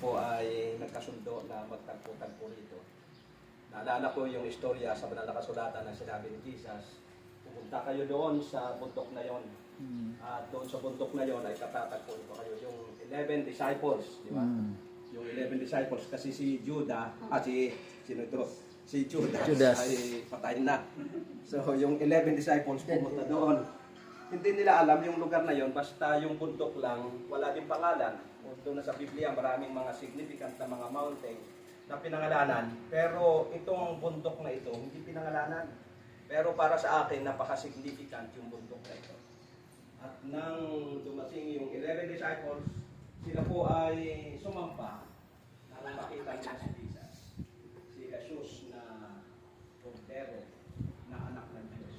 po ay nagkasundo na magtagpo-tagpo rito. Naalala ko yung istorya sa banal na kasulatan na sinabi ni Jesus, pupunta kayo doon sa bundok na yon. At doon sa bundok na yon ay katatagpuan ko kayo. Yung 11 disciples, di ba? Yung 11 disciples kasi si Judas, sino ito? Si Judas ay patay na. So yung 11 disciples pumunta doon. Hindi nila alam yung lugar na yon, basta yung bundok lang, wala din pangalan. Doon na sa Biblia, maraming mga significant na mga mountain na pinangalanan. Pero itong bundok na ito, hindi pinangalanan. Pero para sa akin, napaka-significant yung bundok na ito. At nang dumating yung 11 disciples, sila po ay sumampa nang makita nila si Jesus. Si Jesus na Cordero, na anak ng Diyos.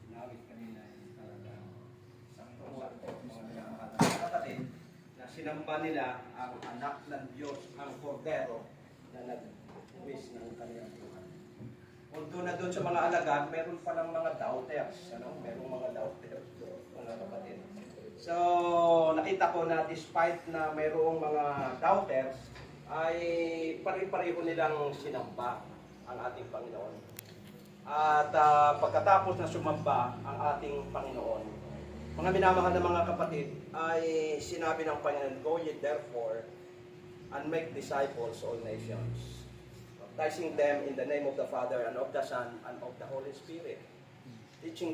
Sinawit kanina ay talagang sakto-sakto mga kapatid na sinamba nila ang anak ng Diyos, ang Cordero na nag-uwis ng kanilang buhay. Although na doon sa mga alagad, meron palang mga doubters. Merong mga doubters, mga kapatid. So, nakita ko na despite na mayroong mga doubters, ay pare-pareho nilang sinamba ang ating Panginoon. At pagkatapos na sumamba ang ating Panginoon, mga minamahal na mga kapatid, ay sinabi ng Panginoon, "Go ye therefore and make disciples all nations, baptizing them in the name of the Father and of the Son and of the Holy Spirit, teaching